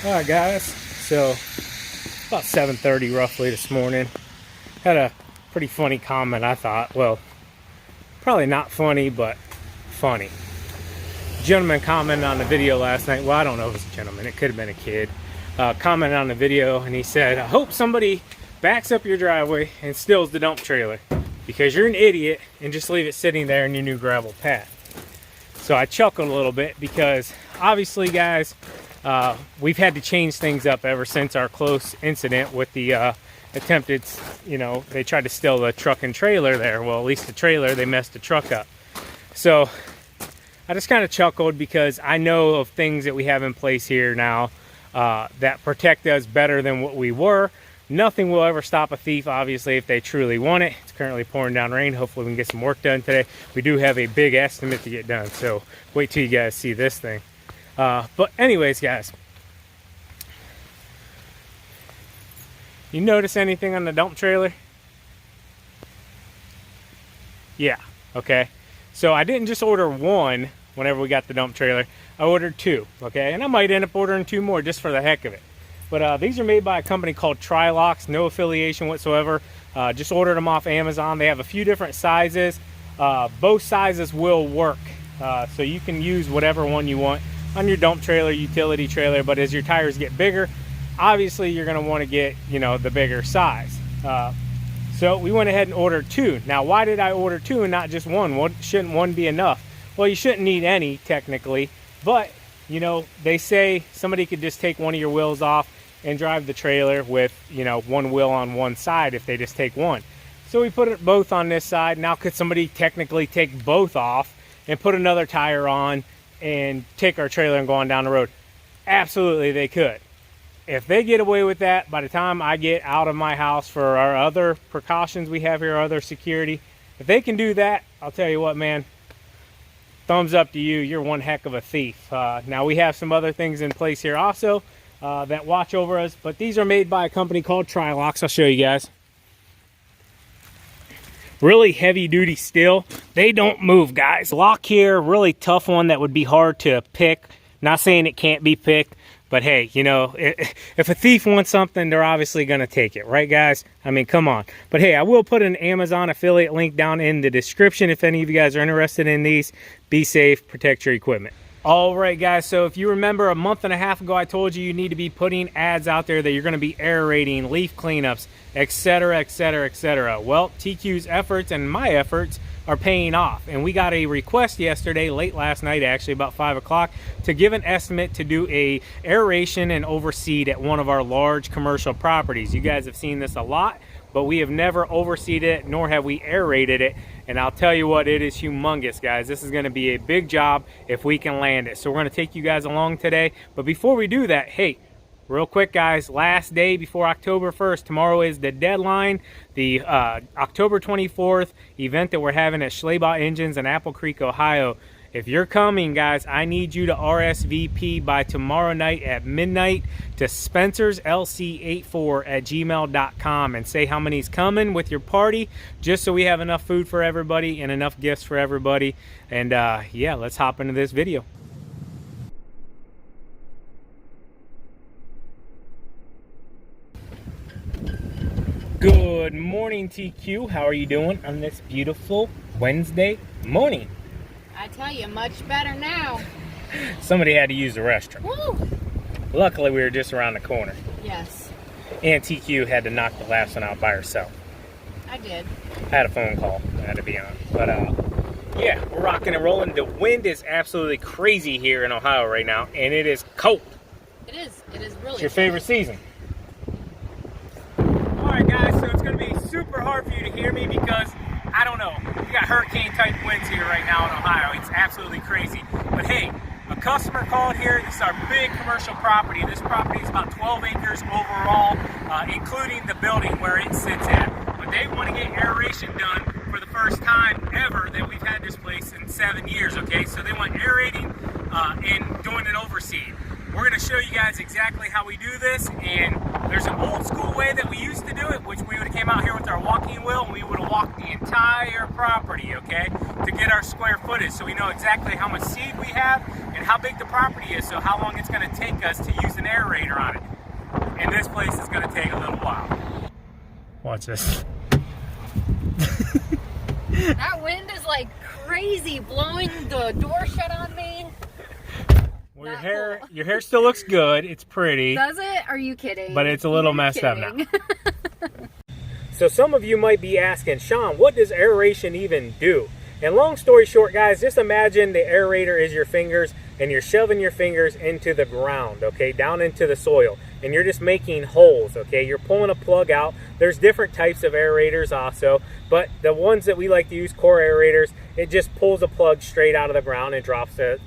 All right, guys. So about 7:30 roughly this morning. Had a pretty funny comment, I thought. Well, probably not funny, but funny. A gentleman commented on the video last night. Well, I don't know if it's a gentleman. It could have been a kid. Commented on the video, and he said, "I hope somebody backs up your driveway and steals the dump trailer because you're an idiot and just leave it sitting there in your new gravel path." So I chuckled a little bit because obviously, guys, we've had to change things up ever since our close incident with the attempted, they tried to steal the truck and trailer there. Well, at least the trailer, they messed the truck up. So I just kind of chuckled because I know of things that we have in place here now that protect us better than what we were. Nothing will ever stop a thief, obviously, if they truly want it. It's currently pouring down rain. Hopefully we can get some work done today. We do have a big estimate to get done, so wait till you guys see this thing. But anyways, guys, you notice anything on the dump trailer? Yeah, okay. So I didn't just order one whenever we got the dump trailer. I ordered two, okay? And I might end up ordering two more just for the heck of it. But these are made by a company called Trilocks, no affiliation whatsoever. Just ordered them off Amazon. They have a few different sizes. Both sizes will work. So you can use whatever one you want on your dump trailer, utility trailer. But as your tires get bigger, obviously you're gonna wanna get, the bigger size. So we went ahead and ordered two. Now, why did I order two and not just one? Shouldn't one be enough? Well, you shouldn't need any technically, but they say somebody could just take one of your wheels off and drive the trailer with, one wheel on one side if they just take one. So we put it both on this side. Now, could somebody technically take both off and put another tire on and take our trailer and go on down the road? Absolutely, they could. If they get away with that, by the time I get out of my house for our other precautions we have here, our other security, if they can do that, I'll tell you what, man, thumbs up to you. You're one heck of a thief. Now, we have some other things in place here also that watch over us, but these are made by a company called Trilocks. I'll show you guys. Really heavy duty steel. They don't move, guys. Lock here, really tough one that would be hard to pick. Not saying it can't be picked, but hey, if a thief wants something, they're obviously going to take it, right, guys? I mean, come on. But hey, I will put an Amazon affiliate link down in the description if any of you guys are interested in these. Be safe, protect your equipment. All right, guys, so if you remember a month and a half ago, I told you need to be putting ads out there that you're going to be aerating, leaf cleanups, etc., etc., etc. Well, TQ's efforts and my efforts are paying off, and we got a request yesterday, late last night actually, about 5 o'clock, to give an estimate to do a aeration and overseed at one of our large commercial properties. You guys have seen this a lot, but we have never overseeded it, nor have we aerated it. And I'll tell you what, it is humongous, guys. This is gonna be a big job if we can land it. So we're gonna take you guys along today. But before we do that, hey, real quick, guys, last day before October 1st, tomorrow is the deadline. The October 24th event that we're having at Schleybaugh Engines in Apple Creek, Ohio. If you're coming, guys, I need you to RSVP by tomorrow night at midnight to spencerslc84@gmail.com and say how many's coming with your party, just so we have enough food for everybody and enough gifts for everybody. And yeah, let's hop into this video. Good morning, TQ. How are you doing on this beautiful Wednesday morning? I tell you, much better now. Somebody had to use the restroom. Woo! Luckily, we were just around the corner. Yes. And TQ had to knock the last one out by herself. I did. I had a phone call I had to be on. But yeah, we're rocking and rolling. The wind is absolutely crazy here in Ohio right now, and it is cold. It is. It is really. It's your favorite season. Alright, guys, so it's going to be super hard for you to hear me because, I don't know, we got hurricane-type winds here right now in Ohio. It's absolutely crazy. But hey, a customer called here. This is our big commercial property. This property is about 12 acres overall, including the building where it sits at. But they want to get aeration done for the first time ever that we've had this place in 7 years, okay? So they want aerating and doing an overseed. We're going to show you guys exactly how we do this, and there's an old school way that we used to do it, which we would have came out here with our walking wheel and we would have walked the entire property, okay? to get our square footage, so we know exactly how much seed we have and how big the property is, so how long it's going to take us to use an aerator on it. And this place is going to take a little while. Watch this. That wind is like crazy, blowing the door shut on me. Well, your hair still looks good. It's pretty. Does it? Are you kidding? But it's a little messed up now. So some of you might be asking, Sean, what does aeration even do? And long story short, guys, just imagine the aerator is your fingers and you're shoving your fingers into the ground, okay, down into the soil. And you're just making holes, okay? You're pulling a plug out. There's different types of aerators also, but the ones that we like to use, core aerators, it just pulls a plug straight out of the ground and drops the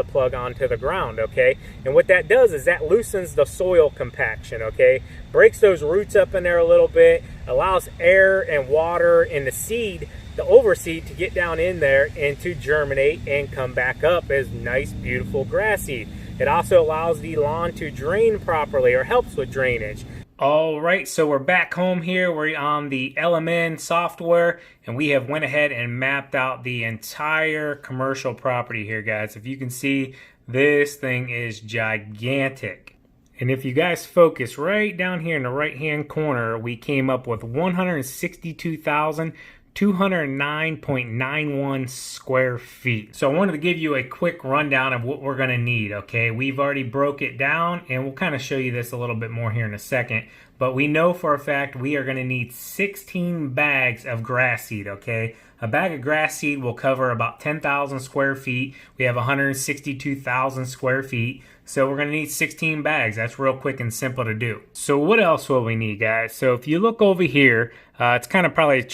plug onto the ground, okay? And what that does is that loosens the soil compaction, okay? Breaks those roots up in there a little bit, allows air and water and the seed, the overseed, to get down in there and to germinate and come back up as nice, beautiful grass seed. It also allows the lawn to drain properly, or helps with drainage. All right, so we're back home here. We're on the LMN software, and we have went ahead and mapped out the entire commercial property here, guys. If you can see, this thing is gigantic. And if you guys focus right down here in the right-hand corner, we came up with 162,209.91 square feet. So I wanted to give you a quick rundown of what we're going to need, okay? We've already broke it down, and we'll kind of show you this a little bit more here in a second. But we know for a fact we are going to need 16 bags of grass seed, okay? A bag of grass seed will cover about 10,000 square feet. We have 162,000 square feet. So we're going to need 16 bags. That's real quick and simple to do. So what else will we need, guys? So if you look over here, it's kind of hard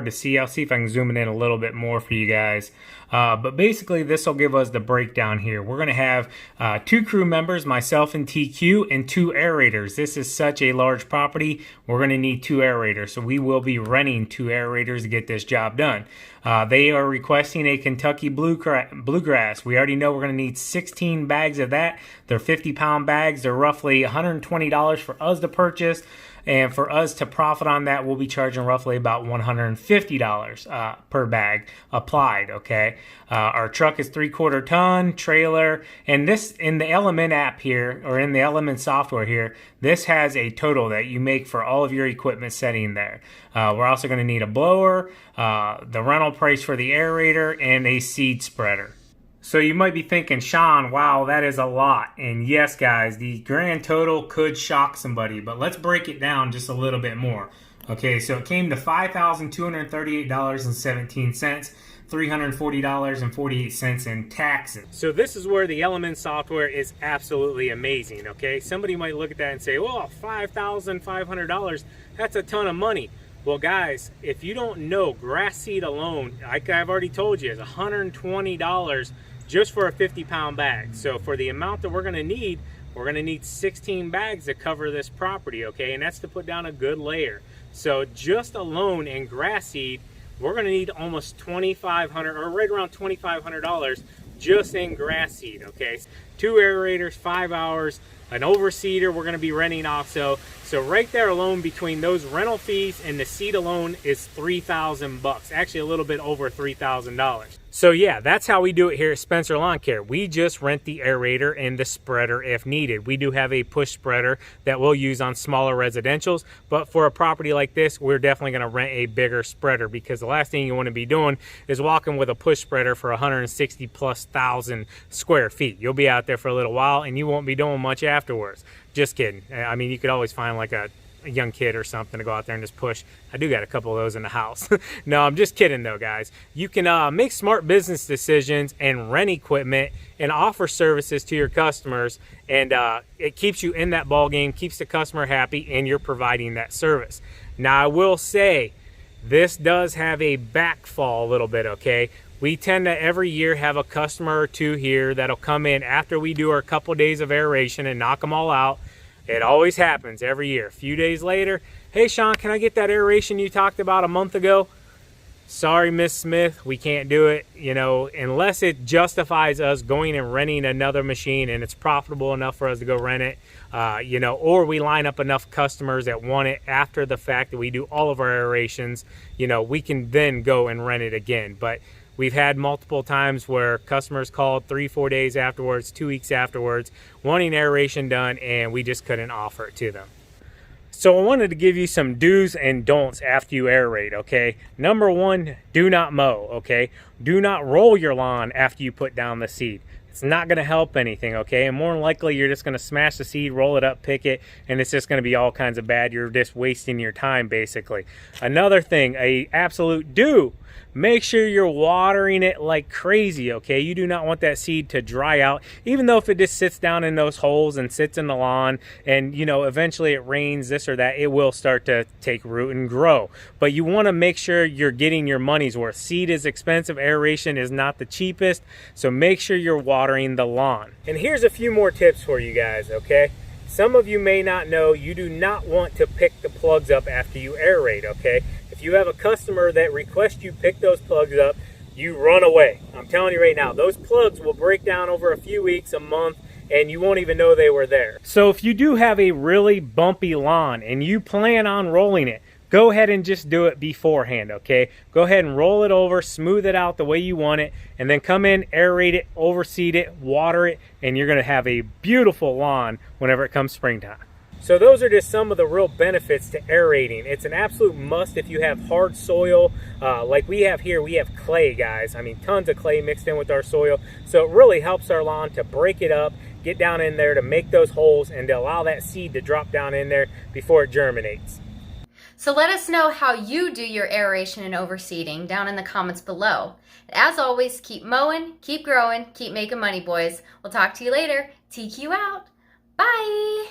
to see. I'll see if I can zoom it in a little bit more for you guys. But basically, this will give us the breakdown here. We're going to have 2 crew members, myself and TQ, and 2 aerators. This is such a large property. We're going to need 2 aerators. So we will be renting 2 aerators to get this job done. They are requesting a Kentucky bluegrass. We already know we're going to need 16 bags of that. They're 50-pound bags. They're roughly $120 for us to purchase. And for us to profit on that, we'll be charging roughly about $150 per bag applied, okay? Our truck is 3/4 ton, trailer, and this, in the Element app here, or in the Element software here, this has a total that you make for all of your equipment setting there. We're also going to need a blower, the rental price for the aerator, and a seed spreader. So you might be thinking, Sean, wow, that is a lot. And yes, guys, the grand total could shock somebody, but let's break it down just a little bit more. Okay, so it came to $5,238.17, $340.48 in taxes. So this is where the Element software is absolutely amazing, okay? Somebody might look at that and say, well, $5,500, that's a ton of money. Well, guys, if you don't know, grass seed alone, like I've already told you, is $120 just for a 50-pound bag. So for the amount that we're going to need 16 bags to cover this property, okay? And that's to put down a good layer. So just alone in grass seed, we're going to need almost $2,500, or right around $2,500 just in grass seed, okay? 2 aerators, 5 hours, an overseeder we're going to be renting also. So right there alone, between those rental fees and the seed alone, is $3,000 bucks. Actually a little bit over $3,000. So yeah, that's how we do it here at Spencer Lawn Care. We just rent the aerator and the spreader if needed. We do have a push spreader that we'll use on smaller residentials, but for a property like this, we're definitely going to rent a bigger spreader, because the last thing you want to be doing is walking with a push spreader for 160,000+ square feet. You'll be out there for a little while and you won't be doing much afterwards. Just kidding. I mean, you could always find like a young kid or something to go out there and just push. I do got a couple of those in the house. No, I'm just kidding though, guys. You can make smart business decisions and rent equipment and offer services to your customers, and it keeps you in that ball game, keeps the customer happy, and you're providing that service. Now, I will say this does have a backfall a little bit, okay? We tend to every year have a customer or 2 here that'll come in after we do our couple days of aeration and knock them all out. It always happens every year. A few days later, hey Sean, can I get that aeration you talked about a month ago? Sorry, Miss Smith, we can't do it, you know, unless it justifies us going and renting another machine and it's profitable enough for us to go rent it, you know, or we line up enough customers that want it after the fact that we do all of our aerations, you know, we can then go and rent it again. But We've had multiple times where customers called 3-4 days afterwards, 2 weeks afterwards, wanting aeration done, and we just couldn't offer it to them. So I wanted to give you some do's and don'ts after you aerate, okay? Number one, do not mow, okay? Do not roll your lawn after you put down the seed. It's not going to help anything, okay? And more than likely, you're just going to smash the seed, roll it up, pick it, and it's just going to be all kinds of bad. You're just wasting your time, basically. Another thing, a absolute do, make sure you're watering it like crazy, okay? You do not want that seed to dry out, even though if it just sits down in those holes and sits in the lawn and, you know, eventually it rains, this or that, it will start to take root and grow. But you want to make sure you're getting your money's worth. Seed is expensive, aeration is not the cheapest, so make sure you're watering the lawn. And here's a few more tips for you guys, okay? Some of you may not know, you do not want to pick the plugs up after you aerate, okay? If you have a customer that requests you pick those plugs up, you run away. I'm telling you right now, those plugs will break down over a few weeks, a month, and you won't even know they were there. So if you do have a really bumpy lawn and you plan on rolling it, go ahead and just do it beforehand, okay? Go ahead and roll it over, smooth it out the way you want it, and then come in, aerate it, overseed it, water it, and you're gonna have a beautiful lawn whenever it comes springtime. So those are just some of the real benefits to aerating. It's an absolute must if you have hard soil. Like we have here, we have clay, guys. I mean, tons of clay mixed in with our soil. So it really helps our lawn to break it up, get down in there to make those holes and to allow that seed to drop down in there before it germinates. So let us know how you do your aeration and overseeding down in the comments below. As always, keep mowing, keep growing, keep making money, boys. We'll talk to you later. TQ out. Bye.